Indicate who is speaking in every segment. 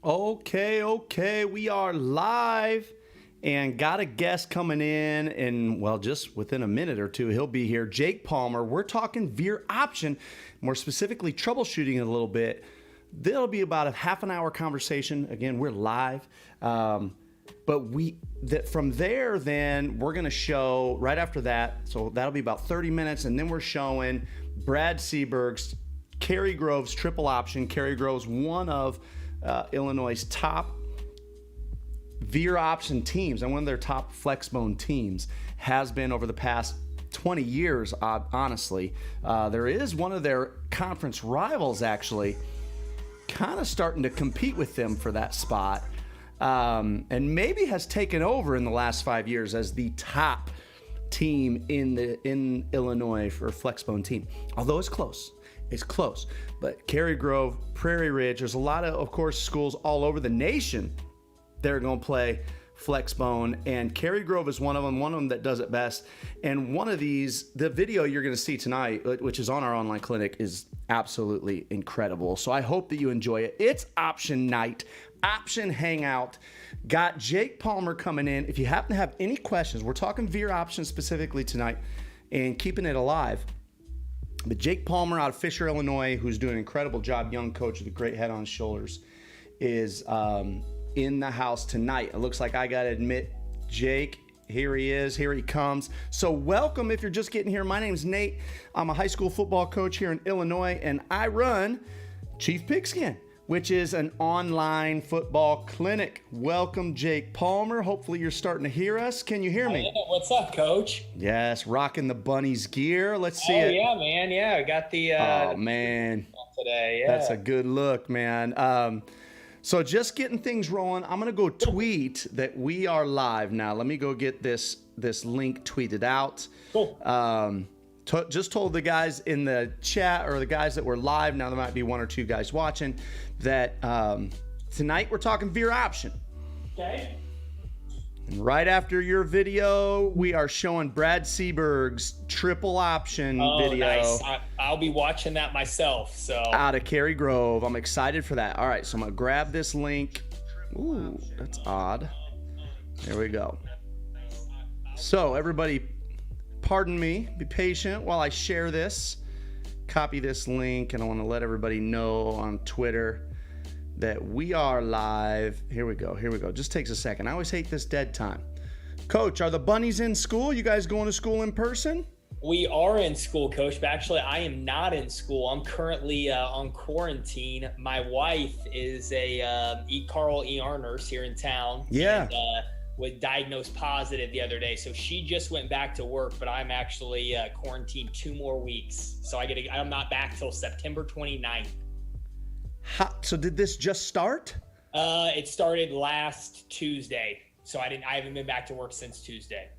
Speaker 1: Okay, we are live and got a guest coming in, and well, just within a minute or two, he'll be here. Jake Palmer. We're talking veer option, more specifically troubleshooting a little bit. There'll be about a half an hour conversation. Again, we're live. But from there, then we're going to show right after that. So that'll be about 30 minutes. And then we're showing Brad Seberg's Cary Grove's triple option. Cary Grove's one of Illinois' top veer option teams and one of their top flexbone teams has been over the past 20 years, honestly. There is one of their conference rivals actually kind of starting to compete with them for that spot. And maybe has taken over in the last 5 years as the top team in Illinois for a flexbone team. Although it's close. It's close. But Cary Grove, Prairie Ridge, there's a lot of course, schools all over the nation that are going to play flexbone. And Cary Grove is one of them that does it best. And one of these, the video you're going to see tonight, which is on our online clinic, is absolutely incredible. So I hope that you enjoy it. It's option night. Option Hangout. Got Jake Palmer coming in. If you happen to have any questions, we're talking veer options specifically tonight and keeping it alive. But Jake Palmer out of Fisher, Illinois, who's doing an incredible job, young coach with a great head on his shoulders, is in the house tonight. It looks like I got to admit, Jake, here he is. Here he comes. So welcome if you're just getting here. My name's Nate. I'm a high school football coach here in Illinois, and I run Chief Pigskin, which is an online football clinic. Welcome, Jake Palmer. Hopefully you're starting to hear us. Can you hear me?
Speaker 2: Yeah, what's up, Coach?
Speaker 1: Yes, rocking the Bunnies gear. Let's see it.
Speaker 2: Yeah, man. Yeah, I got the
Speaker 1: man,
Speaker 2: today. Yeah.
Speaker 1: That's a good look, man. So just getting things rolling. I'm gonna go tweet that we are live now. Let me go get this link tweeted out.
Speaker 2: Cool.
Speaker 1: Just told the guys in the chat, or the guys that were live, now there might be one or two guys watching, that tonight we're talking veer option.
Speaker 2: Okay.
Speaker 1: And right after your video, we are showing Brad Seberg's triple option video.
Speaker 2: Nice. I'll be watching that myself. So
Speaker 1: out of Cary Grove. I'm excited for that. All right, so I'm gonna grab this link. Ooh, that's odd. There we go. So everybody, pardon me, be patient while I share this. Copy this link, and I want to let everybody know on Twitter that we are live. Here we go. Just takes a second. I always hate this dead time. Coach, are the Bunnies in school? You guys going to school in person?
Speaker 2: we are in school, Coach, but actually I am not in school. I'm currently on quarantine. My wife is a Carl ER nurse here in town.
Speaker 1: Yeah.
Speaker 2: And, was diagnosed positive the other day, so she just went back to work, but I'm actually quarantined 2 more weeks, so I'm not back till September 29th.
Speaker 1: So did this just start?
Speaker 2: It started last Tuesday, so I haven't been back to work since Tuesday.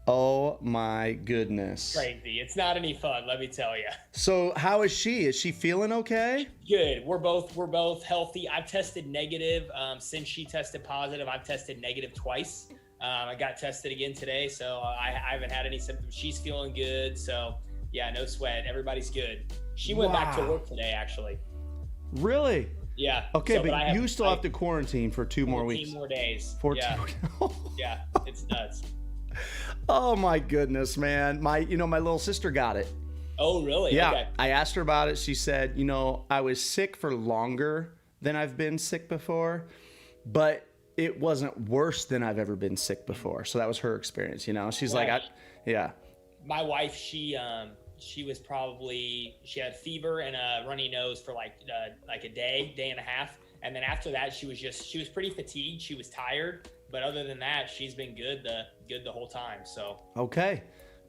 Speaker 1: Oh my goodness.
Speaker 2: Crazy. It's not any fun, let me tell you.
Speaker 1: So how is she? Is she feeling okay?
Speaker 2: Good. We're both healthy. I've tested negative. Since she tested positive, I've tested negative twice. I got tested again today, so I haven't had any symptoms. She's feeling good, so yeah, no sweat. Everybody's good. She went back to work today, actually.
Speaker 1: Really?
Speaker 2: Yeah.
Speaker 1: Okay, so, but you still have to quarantine for 2 more weeks.
Speaker 2: 14 more days.
Speaker 1: 14 more.
Speaker 2: Yeah, it's nuts.
Speaker 1: Oh my goodness, man. My little sister got it.
Speaker 2: Oh, really?
Speaker 1: Yeah.
Speaker 2: Okay.
Speaker 1: I asked her about it. She said, I was sick for longer than I've been sick before, but it wasn't worse than I've ever been sick before. So that was her experience, She's like, yeah. My
Speaker 2: wife, she had fever and a runny nose for like a day and a half. And then after that, she was pretty fatigued. She was tired. But other than that, she's been good the whole time. So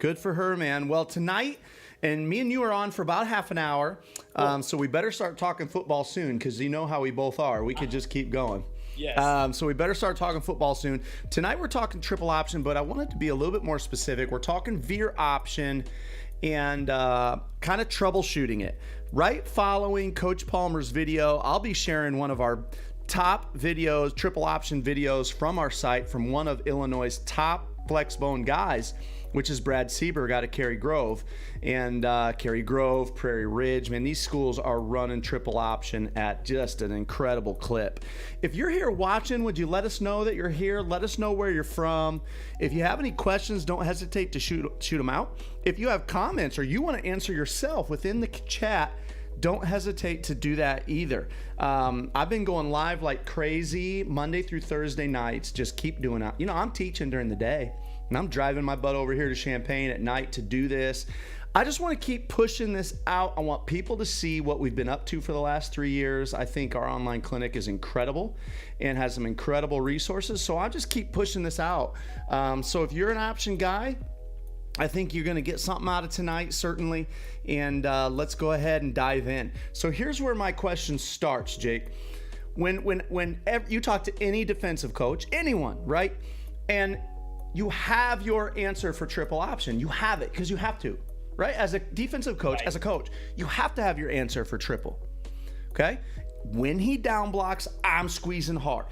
Speaker 2: good for her, man. Well, tonight, and me and you are on for about half an hour, so we better start talking football soon, because you know how we both are. We could just keep going. Yes.
Speaker 1: So we better start talking football soon. Tonight we're talking triple option, but I wanted to be a little bit more specific. We're talking veer option and kind of troubleshooting it. Right following Coach Palmer's video, I'll be sharing one of our top videos, triple option videos from our site, from one of Illinois' top flexbone guys, which is Brad Seberg out of Cary Grove. And Cary Grove, Prairie Ridge, man, these schools are running triple option at just an incredible clip. If you're here watching, would you let us know that you're here? Let us know where you're from. If you have any questions, don't hesitate to shoot them out. If you have comments or you want to answer yourself within the chat, don't hesitate to do that either. I've been going live like crazy Monday through Thursday nights. Just keep doing it. You know, I'm teaching during the day, and I'm driving my butt over here to Champaign at night to do this. I just want to keep pushing this out. I want people to see what we've been up to for the last 3 years. I think our online clinic is incredible and has some incredible resources. So I just keep pushing this out. So if you're an option guy, I think you're going to get something out of tonight, certainly. And let's go ahead and dive in. So here's where my question starts, Jake. When you talk to any defensive coach, anyone, right? And you have your answer for triple option. You have it because you have to, right? As a defensive coach,
Speaker 2: right.
Speaker 1: As a coach, you have to have your answer for triple, okay? When he down blocks, I'm squeezing hard.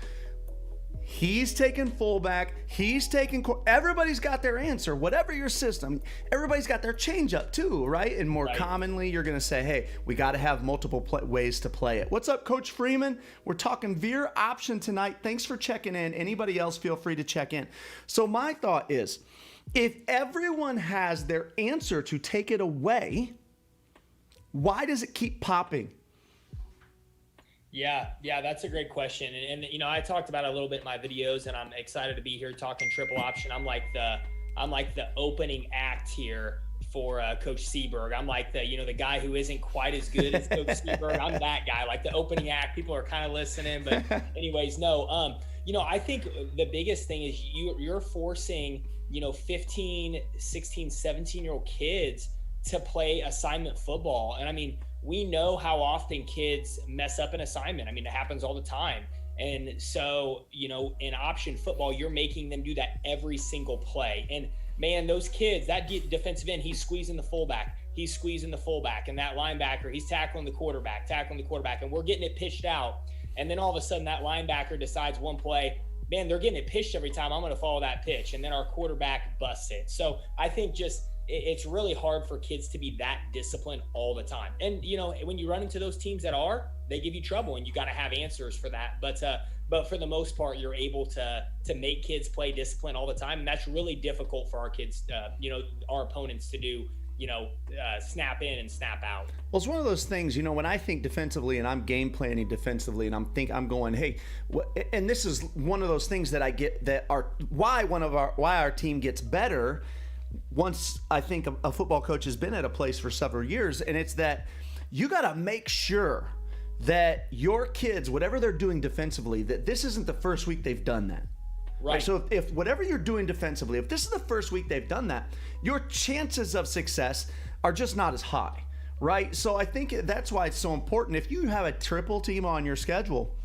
Speaker 1: He's taking fullback. He's taking. Everybody's got their answer. Whatever your system, everybody's got their changeup too, right? And more commonly, you're going to say, "Hey, we got to have multiple ways to play it." What's up, Coach Freeman? We're talking veer option tonight. Thanks for checking in. Anybody else, feel free to check in. So my thought is, if everyone has their answer to take it away, why does it keep popping?
Speaker 2: Yeah, that's a great question. And you know, I talked about it a little bit in my videos, and I'm excited to be here talking triple option. I'm like the opening act here for Coach Seberg. I'm like the guy who isn't quite as good as Coach Seberg. I'm that guy, like the opening act. People are kind of listening, but anyways, no. I think the biggest thing is you're forcing 15, 16, 17-year-old kids to play assignment football. And I mean, we know how often kids mess up an assignment. I mean, it happens all the time. And so, in option football, you're making them do that every single play. And man, those kids, that defensive end, he's squeezing the fullback. And that linebacker, he's tackling the quarterback. And we're getting it pitched out. And then all of a sudden that linebacker decides one play, man, they're getting it pitched every time. I'm going to follow that pitch. And then our quarterback busts it. So I think it's really hard for kids to be that disciplined all the time. And, when you run into those teams they give you trouble, and you got to have answers for that. But for the most part, you're able to make kids play discipline all the time. And that's really difficult for our kids, our opponents to do, snap in and snap out.
Speaker 1: Well, it's one of those things, when I think defensively and I'm game planning defensively and I'm going, hey, and this is one of those things that I get that are why our team gets better once I think a football coach has been at a place for several years, and it's that you got to make sure that your kids, whatever they're doing defensively, that this isn't the first week they've done that.
Speaker 2: Right.
Speaker 1: So if whatever you're doing defensively, if this is the first week they've done that, your chances of success are just not as high, right? So I think that's why it's so important. If you have a triple team on your schedule,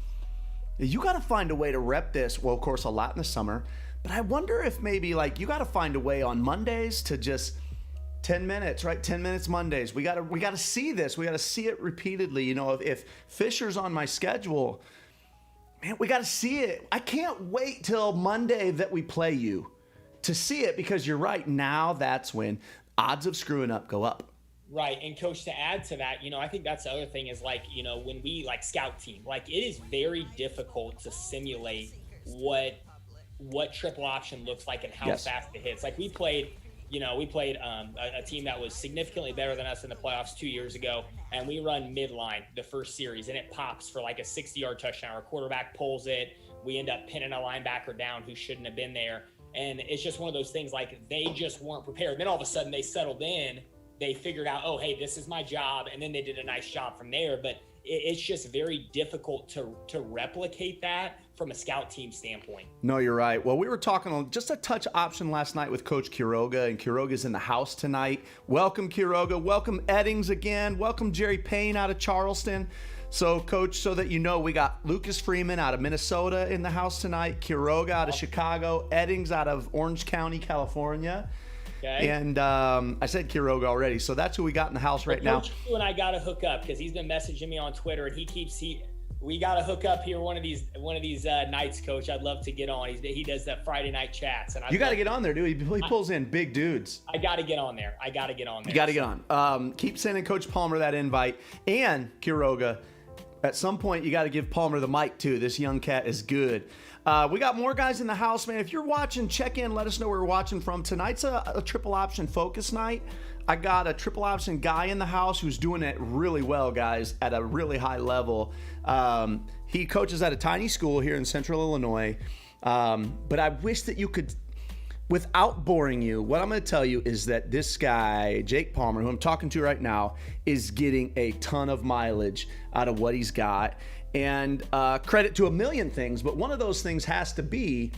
Speaker 1: you got to find a way to rep this. Well, of course, a lot in the summer. But I wonder if maybe you got to find a way on Mondays to just 10 minutes, right? 10 minutes Mondays. We got to see this. We got to see it repeatedly. If Fisher's on my schedule, man, we got to see it. I can't wait till Monday that we play you to see it, because you're right. Now that's when odds of screwing up go up.
Speaker 2: Right. And Coach, to add to that, I think that's the other thing is when we scout team, it is very difficult to simulate what triple option looks like and how fast it hits. We played a team that was significantly better than us in the playoffs 2 years ago, and we run Midline the first series, and it pops for a 60-yard touchdown. Our quarterback pulls it. We end up pinning a linebacker down who shouldn't have been there. And it's just one of those things, they just weren't prepared. Then all of a sudden they settled in. They figured out, oh, hey, this is my job. And then they did a nice job from there. But it's just very difficult to replicate that from a scout team standpoint.
Speaker 1: No, you're right. Well, we were talking on just a touch option last night with Coach Quiroga, and Quiroga's in the house tonight. Welcome, Quiroga. Welcome, Eddings again. Welcome, Jerry Payne out of Charleston. So, Coach, so that you know, we got Lucas Freeman out of Minnesota in the house tonight, Quiroga out of Chicago, Eddings out of Orange County, California.
Speaker 2: Okay.
Speaker 1: And I said Quiroga already, so that's who we got in the house right now.
Speaker 2: Coach Q and I got to hook up because he's been messaging me on Twitter, and we got to hook up here one of these nights, Coach. I'd love to get on. He does that Friday night chats, and
Speaker 1: you got to get on there, dude. He pulls in big dudes.
Speaker 2: I got to get on there. You got to
Speaker 1: get on. Keep sending Coach Palmer that invite, and Quiroga. At some point, you got to give Palmer the mic too. This young cat is good. We got more guys in the house, man. If you're watching, check in. Let us know where you're watching from. Tonight's a triple option focus night. I got a triple option guy in the house who's doing it really well, guys, at a really high level. He coaches at a tiny school here in Central Illinois. But I wish that you could, without boring you, what I'm going to tell you is that this guy, Jake Palmer, who I'm talking to right now, is getting a ton of mileage out of what he's got. And credit to a million things, but one of those things has to be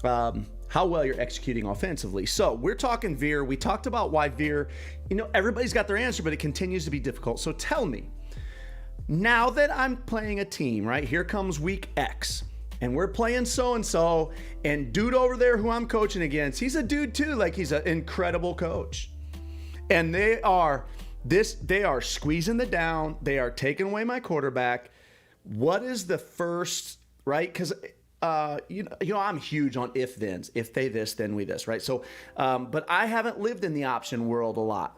Speaker 1: how well you're executing offensively. So we're talking veer. We talked about why veer, everybody's got their answer, but it continues to be difficult. So tell me, now that I'm playing a team, right? Here comes week X, and we're playing so-and-so, and dude over there who I'm coaching against, he's a dude too, like he's an incredible coach. And they are squeezing the down. They are taking away my quarterback. What is the first, right? Because, I'm huge on if-thens. If they this, then we this, right? So, but I haven't lived in the option world a lot.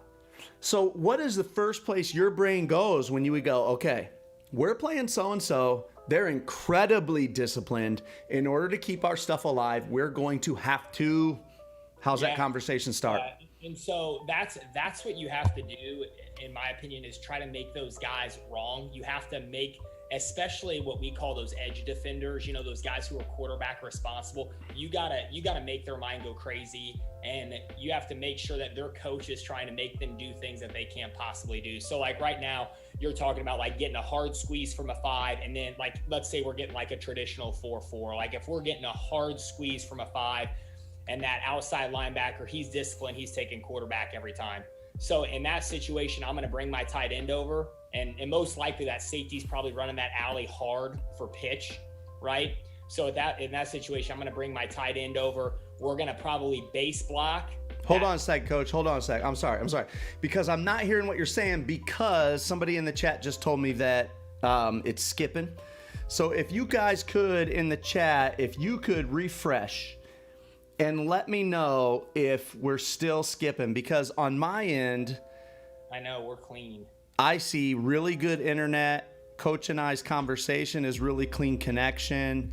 Speaker 1: So what is the first place your brain goes when you would go, okay, we're playing so-and-so. They're incredibly disciplined. In order to keep our stuff alive, we're going to have to, how's that conversation start?
Speaker 2: Yeah. And so that's what you have to do, in my opinion, is try to make those guys wrong. You have to make, especially what we call those edge defenders, those guys who are quarterback responsible, you gotta make their mind go crazy, and you have to make sure that their coach is trying to make them do things that they can't possibly do. So like right now, you're talking about like getting a hard squeeze from a 5, and then like, let's say we're getting like a traditional 4-4. Like if we're getting a hard squeeze from a 5, and that outside linebacker, he's disciplined, he's taking quarterback every time. So in that situation, I'm going to bring my tight end over, and most likely that safety's probably running that alley hard for pitch, right? So in that situation, I'm going to bring my tight end over. We're going to probably base block.
Speaker 1: Hold on a sec, Coach. Hold on a sec. I'm sorry. Because I'm not hearing what you're saying, because somebody in the chat just told me that it's skipping. So if you guys could, in the chat, if you could refresh and let me know if we're still skipping, because on my end,
Speaker 2: I know we're clean.
Speaker 1: I see really good internet. Coach and I's conversation is really clean connection.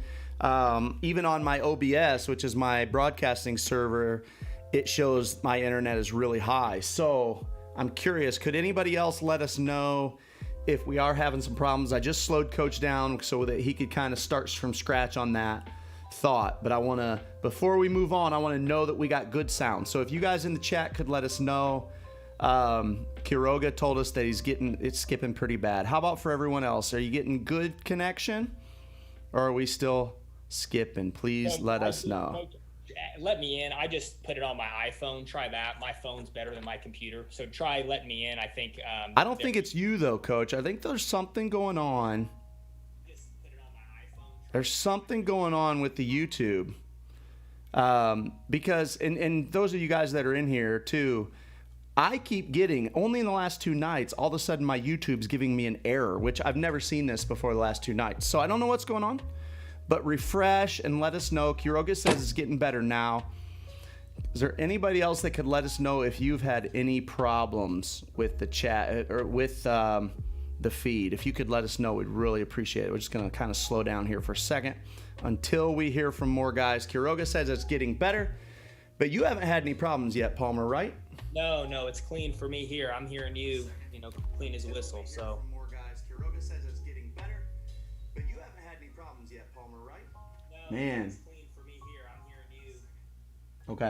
Speaker 1: Even on my OBS, which is my broadcasting server, it shows my internet is really high. So I'm curious, could anybody else let us know if we are having some problems? I just slowed Coach down so that he could kind of start from scratch on that thought, but I want to, before we move on, I want to know that we got good sound. So if you guys in the chat could let us know. Quiroga told us that it's skipping pretty bad. How about for everyone else? Are you getting good connection, or are we still skipping? Please let us know.
Speaker 2: Let me in. I just put it on my iPhone. Try that. My phone's better than my computer, so try let me in. I think
Speaker 1: I don't think it's you though, Coach. I think there's something going on. There's something going on with the YouTube, because and those of you guys that are in here too, I keep getting, only in the last 2 nights, all of a sudden my YouTube's giving me an error, which I've never seen this before the last 2 nights. So I don't know what's going on, but refresh and let us know. Quiroga says it's getting better now. Is there anybody else that could let us know if you've had any problems with the chat or with the feed? If you could let us know, we'd really appreciate it. We're just going to kind of slow down here for a second until we hear from more guys. Quiroga says it's getting better, but you haven't had any problems yet, Palmer, right?
Speaker 2: No, it's clean for me here. I'm hearing you, clean as a whistle. So.
Speaker 1: More guys. Quiroga says it's getting better, but you haven't had any problems yet, Palmer, right?
Speaker 2: No,
Speaker 1: man.
Speaker 2: It's clean for me here. I'm hearing you.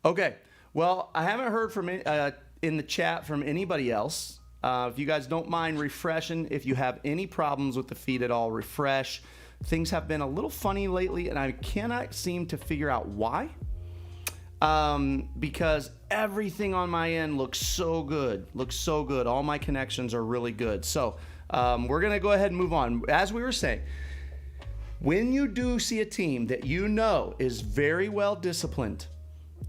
Speaker 1: Okay. Well, I haven't heard from in the chat from anybody else. If you guys don't mind refreshing, if you have any problems with the feed at all, refresh. Things have been a little funny lately, and I cannot seem to figure out why. Because everything on my end looks so good. All my connections are really good. So we're going to go ahead and move on. As we were saying, when you do see a team that is very well disciplined,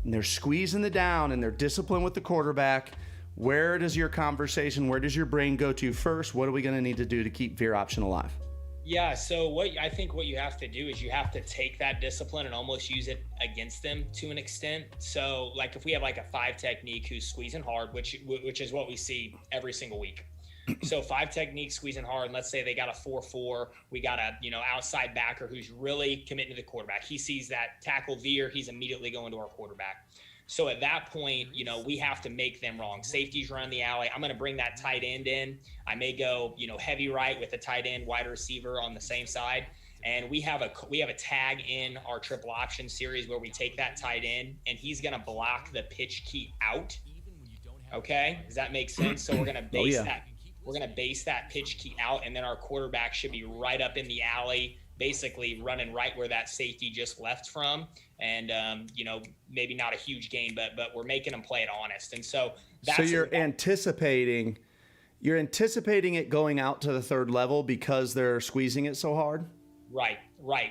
Speaker 1: and they're squeezing the down and they're disciplined with the quarterback, where does your brain go to first? What are we going to need to do to keep veer option alive?
Speaker 2: Yeah, so what you have to do is you have to take that discipline and almost use it against them to an extent. So like if we have like a 5 technique who's squeezing hard, which is what we see every single week. So 5 techniques squeezing hard, and let's say they got a 4-4, we got a outside backer who's really committing to the quarterback. He sees that tackle veer, he's immediately going to our quarterback. So at that point, we have to make them wrong. Safeties run the alley. I'm going to bring that tight end in. I may go, heavy right with the tight end, wide receiver on the same side. And we have a tag in our triple option series where we take that tight end and he's going to block the pitch key out. Okay. Does that make sense? So we're going to base we're going to base that pitch key out, and then our quarterback should be right up in the alley, basically running right where that safety just left from. And, maybe not a huge gain, but we're making them play it honest. And so
Speaker 1: you're anticipating it going out to the third level because they're squeezing it so hard?
Speaker 2: Right.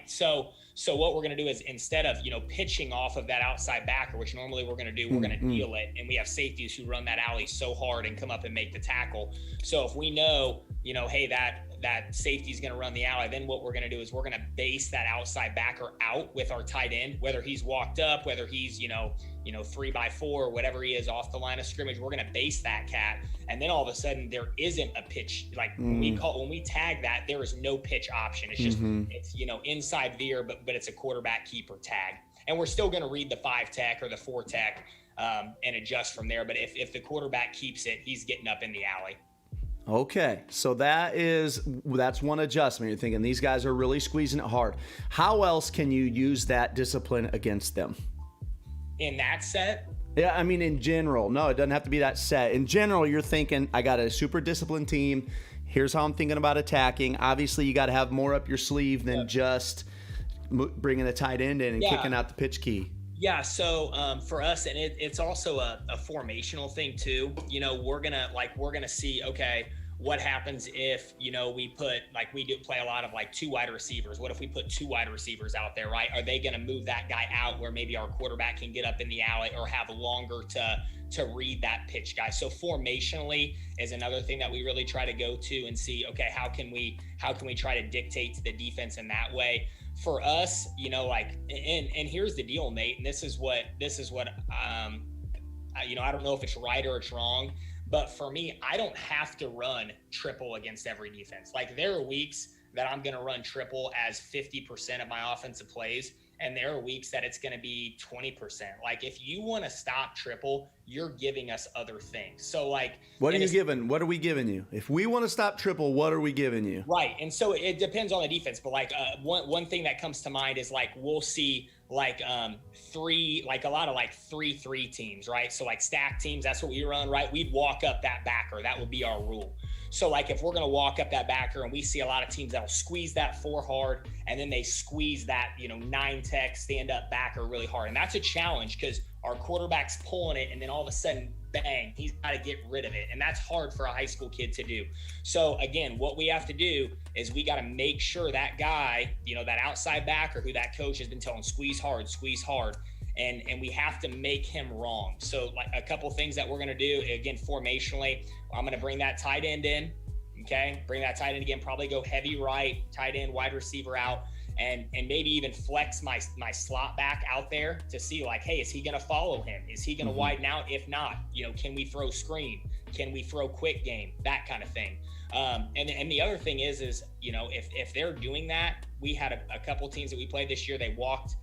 Speaker 2: So what we're going to do is instead of, pitching off of that outside backer, which normally we're going to do, we're going to deal it. And we have safeties who run that alley so hard and come up and make the tackle. So if we know, hey, that safety is going to run the alley, then what we're going to do is we're going to base that outside backer out with our tight end, whether he's walked up, whether he's, 3x4 or whatever he is off the line of scrimmage. We're going to base that cat. And then all of a sudden there isn't a pitch. Like when we tag that, there is no pitch option. It's just, it's, inside veer, but it's a quarterback keeper tag. And we're still going to read the 5 tech or the 4 tech and adjust from there. But if the quarterback keeps it, he's getting up in the alley.
Speaker 1: Okay, so that's one adjustment. You're thinking these guys are really squeezing it hard. How else can you use that discipline against them?
Speaker 2: In that set?
Speaker 1: Yeah, I mean in general. No, it doesn't have to be that set. In general, you're thinking, I got a super disciplined team. Here's how I'm thinking about attacking. Obviously, you got to have more up your sleeve than just bringing a tight end in and kicking out the pitch key.
Speaker 2: Yeah, so for us, and it's also a formational thing too. We're gonna see, okay, what happens if we put, like, we do play a lot of 2 wide receivers. What if we put 2 wide receivers out there, right? Are they gonna move that guy out where maybe our quarterback can get up in the alley or have longer to read that pitch guy? So formationally is another thing that we really try to go to and see, okay, how can we try to dictate to the defense in that way? For us, and here's the deal, Nate, and this is what I don't know if it's right or it's wrong, but for me, I don't have to run triple against every defense. Like, there are weeks that I'm going to run triple as 50% of my offensive plays, and there are weeks that it's going to be 20%. Like, if you want to stop triple, you're giving us other things. So what are we giving you? If we want to stop triple, what are we giving you? Right. And so it depends on the defense, but one thing that comes to mind is we'll see a lot of 3-3 teams, right? So stack teams, that's what we run, right? We'd walk up that backer. That would be our rule. So if we're going to walk up that backer, and we see a lot of teams that'll squeeze that 4 hard, and then they squeeze that 9 tech stand up backer really hard, and that's a challenge because our quarterback's pulling it, and then all of a sudden, bang, he's got to get rid of it, and that's hard for a high school kid to do. So again, what we have to do is we got to make sure that guy, that outside backer who that coach has been telling, squeeze hard, and we have to make him wrong. So a couple things that we're going to do, again, formationally, I'm going to bring that tight end in, okay? Bring that tight end again, probably go heavy right, tight end, wide receiver out, and maybe even flex my slot back out there to see hey, is he going to follow him? Is he going to widen out? If not, can we throw screen? Can we throw quick game? That kind of thing. And the other thing is if they're doing that, we had a couple teams that we played this year, they walked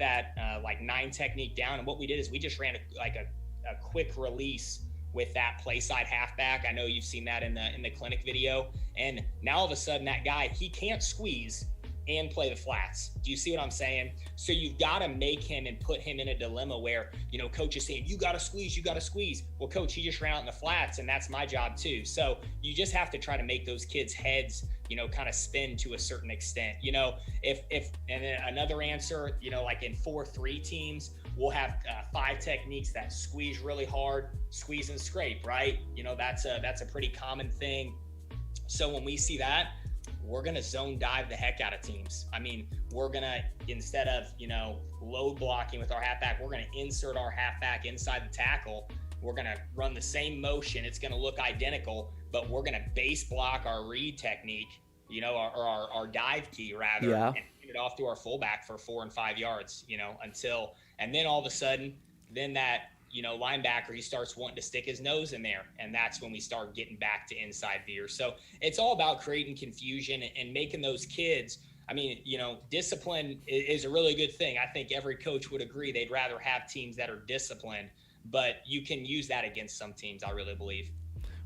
Speaker 2: that 9 technique down, and what we did is we just ran a quick release with that play side halfback. I know you've seen that in the clinic video, and now all of a sudden that guy, he can't squeeze and play the flats. Do you see what I'm saying? So you've got to make him and put him in a dilemma where coach is saying you got to squeeze. Well, coach, he just ran out in the flats, and that's my job too. So you just have to try to make those kids' heads kind of spin to a certain extent. If and then another answer, in 4-3 teams, we'll have 5 techniques that squeeze really hard, squeeze and scrape, right? That's a pretty common thing. So when we see that, we're going to zone dive the heck out of teams. I mean, we're going to, instead of, load blocking with our halfback, we're going to insert our halfback inside the tackle. We're going to run the same motion. It's going to look identical, but we're going to base block our read technique, our dive key rather, and get it off to our fullback for 4 and 5 yards, and then all of a sudden, then that, linebacker, he starts wanting to stick his nose in there. And that's when we start getting back to inside veer. So it's all about creating confusion and making those kids, discipline is a really good thing. I think every coach would agree they'd rather have teams that are disciplined, but you can use that against some teams, I really believe.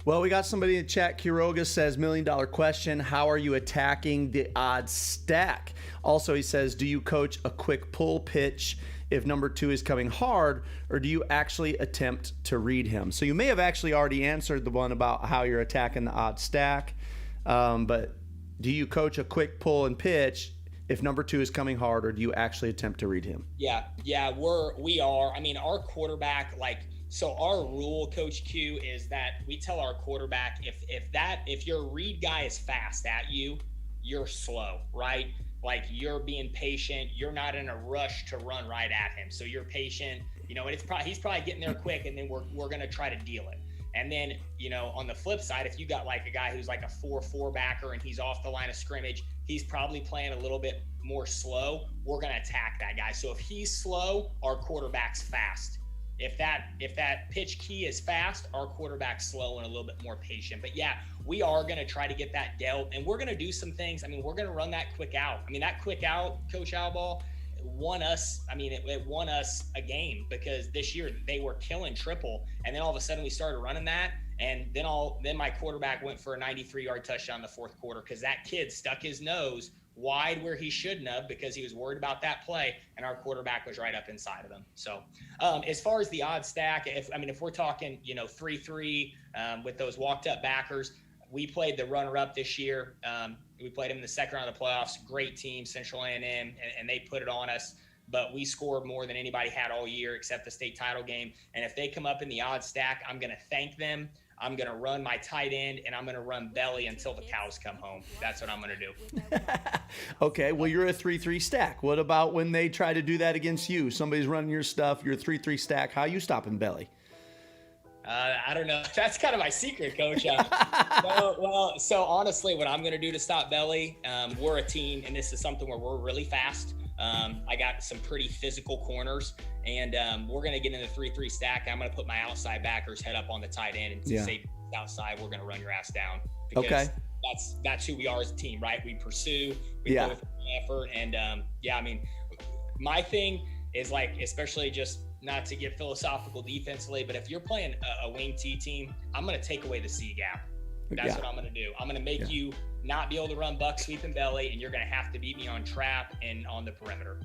Speaker 1: Well, we got somebody in the chat. Kiroga says, $1 million question. How are you attacking the odd stack? Also, he says, do you coach a quick pull pitch if number 2 is coming hard, or do you actually attempt to read him? So you may have actually already answered the one about how you're attacking the odd stack, but do you coach a quick pull and pitch if number 2 is coming hard, or do you actually attempt to read him?
Speaker 2: Yeah, we are. I mean, our quarterback, so our rule, Coach Q, is that we tell our quarterback if your read guy is fast at you, you're slow, right? Like, you're being patient. You're not in a rush to run right at him. So you're patient, and he's probably getting there quick, and then we're going to try to deal it. And then, on the flip side, if you got like a guy who's like a 4-4 backer and he's off the line of scrimmage, he's probably playing a little bit more slow. We're going to attack that guy. So if he's slow, our quarterback's fast. If that pitch key is fast, our quarterback's slow and a little bit more patient. But yeah, we are going to try to get that dealt, and we're going to do some things. I mean, we're going to run that quick out. I mean, that quick out, Coach Alball, won us. I mean, it won us a game, because this year they were killing triple, and then all of a sudden we started running that, and then my quarterback went for a 93-yard touchdown in the fourth quarter because that kid stuck his nose wide where he shouldn't have, because he was worried about that play, and our quarterback was right up inside of him. So as far as the odd stack, if we're talking 3-3 with those walked up backers, we played the runner up this year. We played him in the second round of the playoffs. Great team, Central A&M, and they put it on us, but we scored more than anybody had all year except the state title game. And if they come up in the odd stack, I'm going to thank them. I'm going to run my tight end, and I'm going to run belly until the cows come home. That's what I'm going to do.
Speaker 1: Okay, well, you're a 3-3 stack. What about when they try to do that against you? Somebody's running your stuff, you're a 3-3 stack. How you stopping belly?
Speaker 2: I don't know. That's kind of my secret, Coach. So honestly, what I'm going to do to stop belly, we're a team, and this is something where we're really fast. I got some pretty physical corners, and we're going to get in the 3-3 stack. I'm going to put my outside backers head up on the tight end, and to say outside, we're going to run your ass down. Because that's who we are as a team, right? We pursue, we go with effort, and my thing is, especially just not to get philosophical defensively, but if you're playing a wing T team, I'm going to take away the C gap. That's what I'm going to do. I'm going to make you not be able to run buck, sweep, and belly, and you're going to have to beat me on trap and on the perimeter.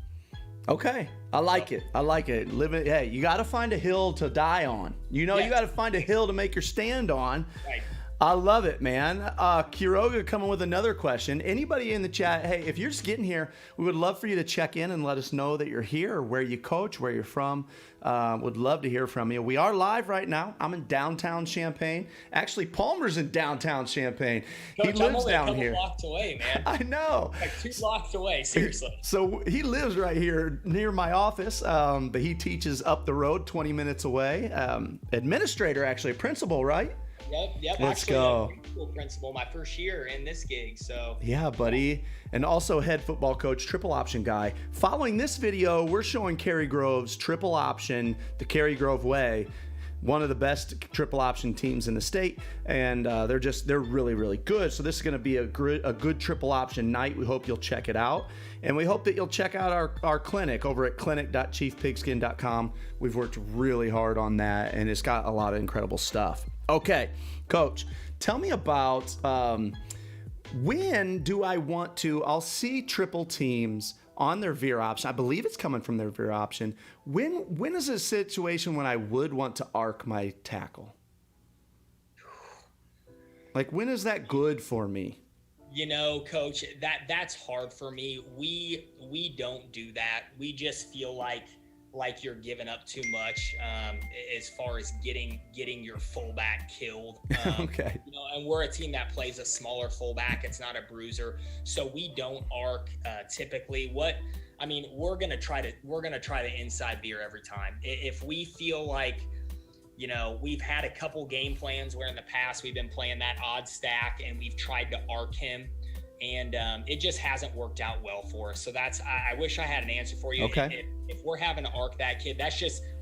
Speaker 1: Okay. I like it. Hey, you got to find a hill to die on. You got to find a hill to make your stand on. Right. I love it, man. Kiroga coming with another question. Anybody in the chat, hey, if you're just getting here, we would love for you to check in and let us know that you're here, where you coach, where you're from. Would love to hear from you. We are live right now. I'm in downtown Champaign. Actually, Palmer's in downtown Champaign.
Speaker 2: Coach,
Speaker 1: he lives down here.
Speaker 2: I'm only a couple blocks away, man.
Speaker 1: I know.
Speaker 2: Like 2 blocks away, seriously.
Speaker 1: So he lives right here near my office, but he teaches up the road, 20 minutes away. Administrator, actually, principal, right?
Speaker 2: Yep.
Speaker 1: Let's
Speaker 2: actually,
Speaker 1: go.
Speaker 2: School principal my first year in this gig. So
Speaker 1: yeah, buddy. And also head football coach, triple option guy. Following this video, we're showing Cary Grove's triple option, the Cary Grove way. One of the best triple option teams in the state, and they're really, really good. So this is going to be a good triple option night. We hope you'll check it out, and we hope that you'll check out our clinic over at clinic.chiefpigskin.com. We've worked really hard on that, and it's got a lot of incredible stuff. Okay, Coach, tell me about when do I want to? I'll see triple teams on their veer option. I believe it's coming from their veer option. When is a situation when I would want to arc my tackle? Like, when is that good for me?
Speaker 2: Coach, that's hard for me. We don't do that. We just feel like like you're giving up too much as far as getting your fullback killed.
Speaker 1: Okay.
Speaker 2: You know, and we're a team that plays a smaller fullback. It's not a bruiser, so we don't arc typically. We're gonna try the inside veer every time. If we feel like, you know, we've had a couple game plans where in the past we've been playing that odd stack and we've tried to arc him, and it just hasn't worked out well for us. So I wish I had an answer for you.
Speaker 1: Okay.
Speaker 2: If we're having to arc that kid,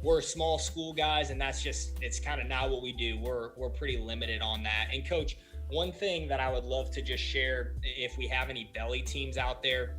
Speaker 2: we're small school guys, and it's kind of not what we do. We're pretty limited on that. And coach, one thing that I would love to just share, if we have any belly teams out there,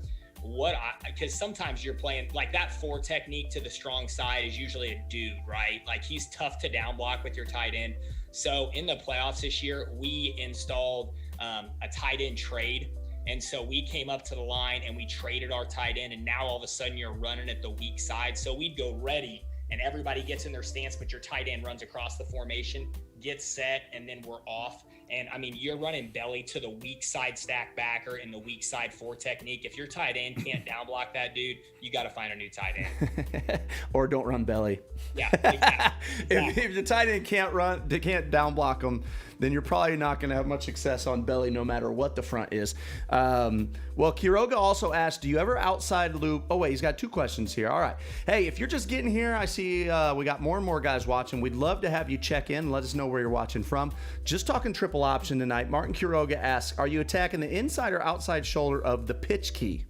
Speaker 2: because sometimes you're playing like that 4 technique to the strong side is usually a dude, right? Like he's tough to down block with your tight end. So in the playoffs this year, we installed a tight end trade. And so we came up to the line and we traded our tight end, and now all of a sudden you're running at the weak side. So we'd go ready and everybody gets in their stance, but your tight end runs across the formation, gets set, and then we're off. And I mean, you're running belly to the weak side stack backer in the weak side 4 technique. If your tight end can't down block that dude, you got to find a new tight end.
Speaker 1: Or don't run belly.
Speaker 2: Yeah, exactly.
Speaker 1: If the tight end can't down block them, then you're probably not going to have much success on belly no matter what the front is. Well, Quiroga also asked, do you ever outside loop? Oh, wait, he's got 2 questions here. All right. Hey, if you're just getting here, I see we got more and more guys watching. We'd love to have you check in and let us know where you're watching from. Just talking triple option tonight. Martin Quiroga asks, are you attacking the inside or outside shoulder of the pitch key?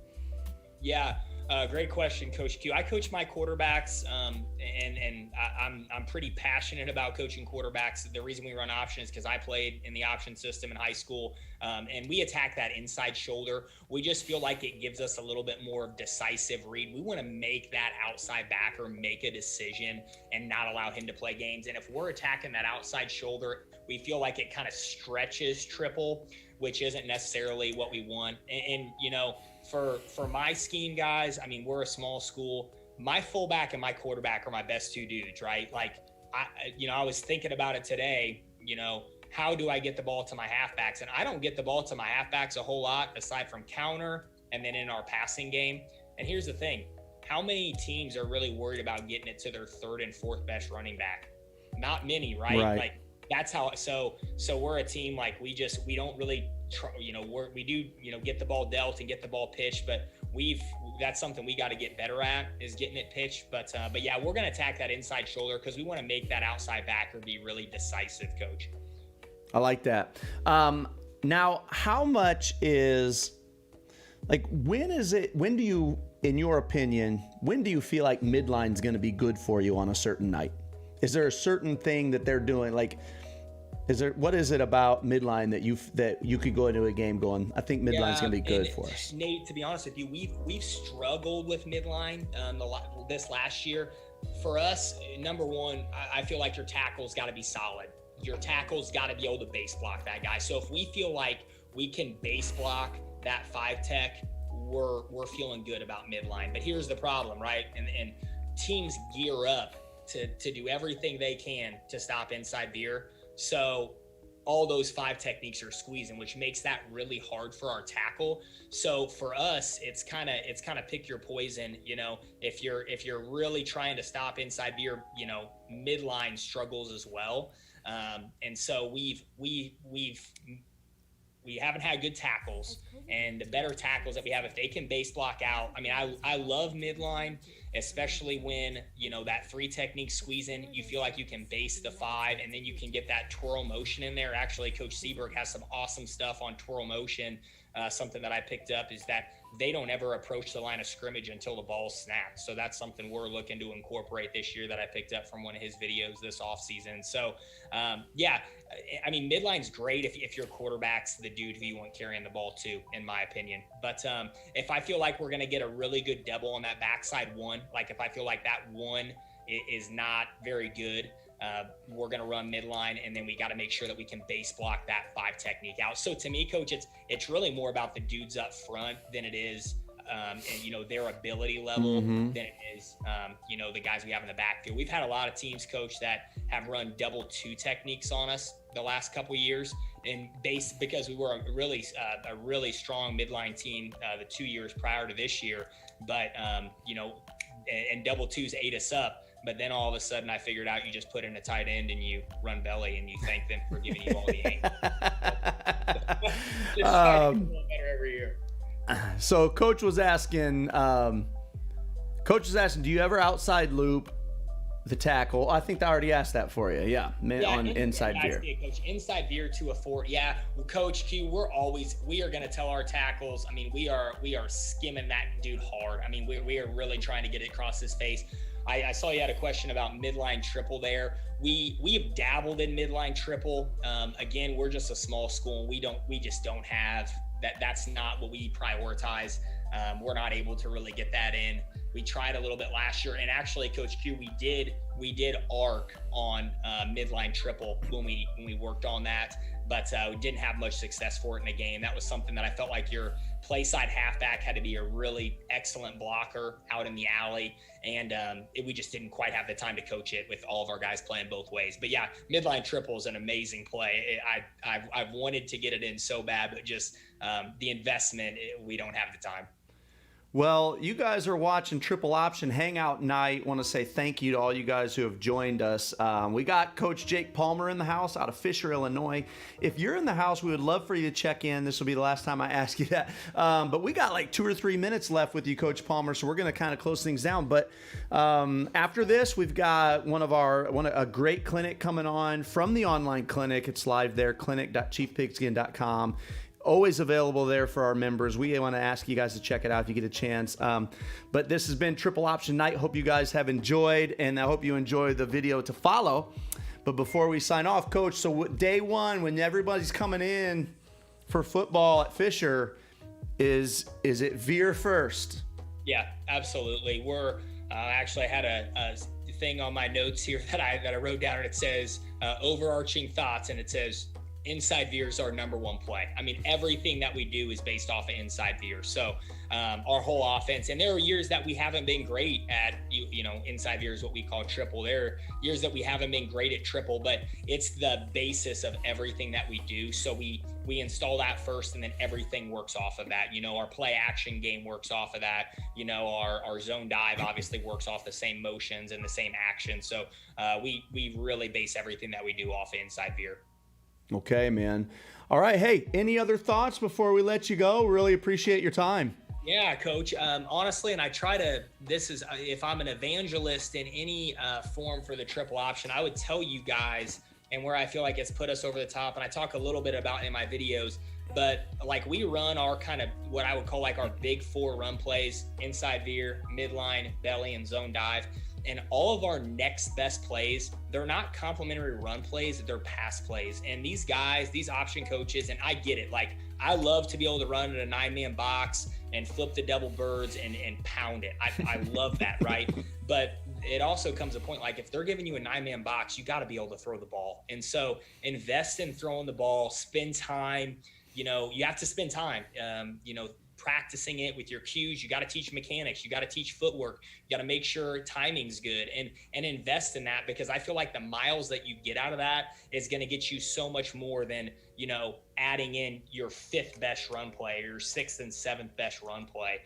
Speaker 2: Yeah. Great question, Coach Q. I coach my quarterbacks, and I'm pretty passionate about coaching quarterbacks. The reason we run option is because I played in the option system in high school, and we attack that inside shoulder. We just feel like it gives us a little bit more decisive read. We want to make that outside backer make a decision and not allow him to play games. And if we're attacking that outside shoulder, we feel like it kind of stretches triple, which isn't necessarily what we want. And you know, for my scheme, guys, I mean, we're a small school. My fullback and my quarterback are my best 2 dudes, right? Like, I was thinking about it today, you know, how do I get the ball to my halfbacks? And I don't get the ball to my halfbacks a whole lot aside from counter and then in our passing game. And here's the thing. How many teams are really worried about getting it to their 3rd and 4th best running back? Not many, right? Like, that's how, so we're a team, like we don't really try, you know, we do, you know, get the ball dealt and get the ball pitched, but that's something we got to get better at, is getting it pitched. But yeah, we're going to attack that inside shoulder because we want to make that outside backer be really decisive, Coach.
Speaker 1: I like that. Now, how much is, like, when do you, in your opinion, when do you feel like midline's going to be good for you on a certain night? Is there a certain thing that they're doing? Like, what is it about midline that you could go into a game going, I think midline's going to be good for us?
Speaker 2: Nate, to be honest with you, we've struggled with midline this last year. For us, number one, I feel like your tackle's got to be solid. Your tackle's got to be able to base block that guy. So if we feel like we can base block that 5 tech, we're feeling good about midline. But here's the problem, right? And teams gear up to do everything they can to stop inside veer. So all those 5 techniques are squeezing, which makes that really hard for our tackle. So for us, it's kind of pick your poison. You know, if you're really trying to stop inside veer, you know, midline struggles as well. And so we haven't had good tackles, and the better tackles that we have, if they can base block out. I mean, I love midline, especially when, you know, that 3 technique squeezing, you feel like you can base the 5, and then you can get that twirl motion in there. Actually, Coach Seberg has some awesome stuff on twirl motion. Something that I picked up is that they don't ever approach the line of scrimmage until the ball's snapped. So that's something we're looking to incorporate this year that I picked up from one of his videos this offseason. So, yeah, I mean, midline's great if your quarterback's the dude who you want carrying the ball to, in my opinion. But if I feel like we're going to get a really good double on that backside 1, like if I feel like that 1 is not very good, we're going to run midline, and then we got to make sure that we can base block that 5 technique out. So to me, Coach, it's really more about the dudes up front than it is, and, you know, their ability level than it is, you know, the guys we have in the backfield. We've had a lot of teams, Coach, that have run double 2 techniques on us the last couple of years, and because we were a really strong midline team the 2 years prior to this year. But, you know, and double twos ate us up. But then all of a sudden I figured out you just put in a tight end and you run belly and you thank them for giving you all the angles. Just trying to get a little better every year.
Speaker 1: So coach was asking, do you ever outside loop the tackle? I think I already asked that for you. Yeah, on inside veer.
Speaker 2: Coach, inside veer to a 4. Yeah, well, Coach Q, we are going to tell our tackles. I mean, we are skimming that dude hard. I mean, we are really trying to get it across his face. I saw you had a question about midline triple there. We have dabbled in midline triple. Again, we're just a small school. We just don't have that. That's not what we prioritize. We're not able to really get that in. We tried a little bit last year, and actually, Coach Q, we did arc on midline triple when we worked on that, but we didn't have much success for it in a game. That was something that I felt like your play side halfback had to be a really excellent blocker out in the alley, and we just didn't quite have the time to coach it with all of our guys playing both ways. But yeah, midline triple is an amazing play. I've wanted to get it in so bad, but just the investment, we don't have the time.
Speaker 1: Well, you guys are watching Triple Option Hangout Night. Want to say thank you to all you guys who have joined us. We got Coach Jake Palmer in the house out of Fisher, Illinois. If you're in the house, we would love for you to check in. This will be the last time I ask you that. But we got like 2 or 3 minutes left with you, Coach Palmer, so we're going to kind of close things down. But after this, we've got a great clinic coming on from the online clinic. It's live there, clinic.chiefpigskin.com. Always available there for our members. We want to ask you guys to check it out if you get a chance. But this has been Triple Option Night. Hope you guys have enjoyed, and I hope you enjoy the video to follow. But before we sign off, Coach, so day one, when everybody's coming in for football at Fisher, is it veer first?
Speaker 2: Yeah, absolutely. We're actually I had a thing on my notes here that I wrote down, and it says overarching thoughts, and it says inside veer is our number one play. I mean, everything that we do is based off of inside veer. So our whole offense, and there are years that we haven't been great at, inside veer is what we call triple. There are years that we haven't been great at triple, but it's the basis of everything that we do. So we install that first, and then everything works off of that. Our play action game works off of that. Our zone dive obviously works off the same motions and the same action. So we really base everything that we do off of inside veer.
Speaker 1: Okay, man. All right. Hey, any other thoughts before we let you go? Really appreciate your time.
Speaker 2: Yeah, Coach. Honestly, and I try to, if I'm an evangelist in any form for the triple option, I would tell you guys, and where I feel like it's put us over the top, and I talk a little bit about in my videos, but like we run our kind of what I would call like our big 4 run plays: inside veer, midline, belly, and zone dive. And all of our next best plays, they're not complimentary run plays, they're pass plays. And these guys, these option coaches, and I get it, like I love to be able to run in a 9-man box and flip the double birds and pound it. I love that, right? But it also comes a point, like if they're giving you a 9-man box, you got to be able to throw the ball. And so invest in throwing the ball, spend time. You have to spend time, practicing it with your cues. You got to teach mechanics. You got to teach footwork. You got to make sure timing's good and invest in that, because I feel like the miles that you get out of that is going to get you so much more than, adding in your 5th best run play or your 6th and 7th best run play.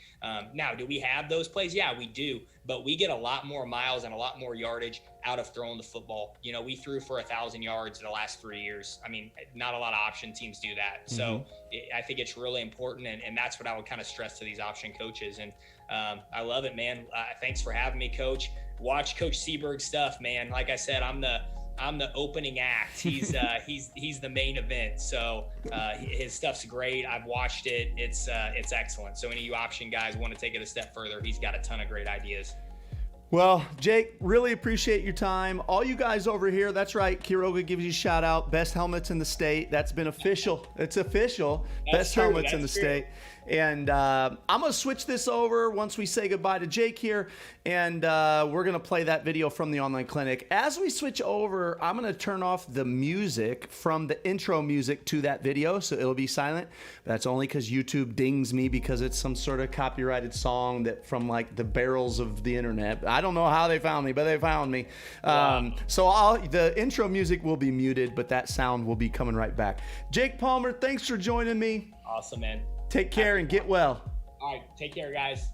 Speaker 2: Now, do we have those plays? Yeah, we do. But we get a lot more miles and a lot more yardage out of throwing the football. We threw for 1,000 yards in the last 3 years. I mean, not a lot of option teams do that. Mm-hmm. So I think it's really important. And that's what I would kind of stress to these option coaches. And I love it, man. Thanks for having me, Coach. Watch Coach Seberg's stuff, man. Like I said, I'm the opening act. He's the main event. So his stuff's great. I've watched it. It's excellent. So any of you option guys want to take it a step further, he's got a ton of great ideas.
Speaker 1: Well, Jake, really appreciate your time. All you guys over here, that's right, Quiroga gives you a shout out. Best helmets in the state. That's been official. It's official. Best helmets in the state. And I'm going to switch this over once we say goodbye to Jake here, and we're going to play that video from the online clinic. As we switch over, I'm going to turn off the music from the intro music to that video, so it'll be silent. That's only because YouTube dings me because it's some sort of copyrighted song that from like the barrels of the internet. I don't know how they found me, but they found me. Wow. So the intro music will be muted, but that sound will be coming right back. Jake Palmer, thanks for joining me.
Speaker 2: Awesome, man.
Speaker 1: Take care and get well.
Speaker 2: All right. Take care, guys.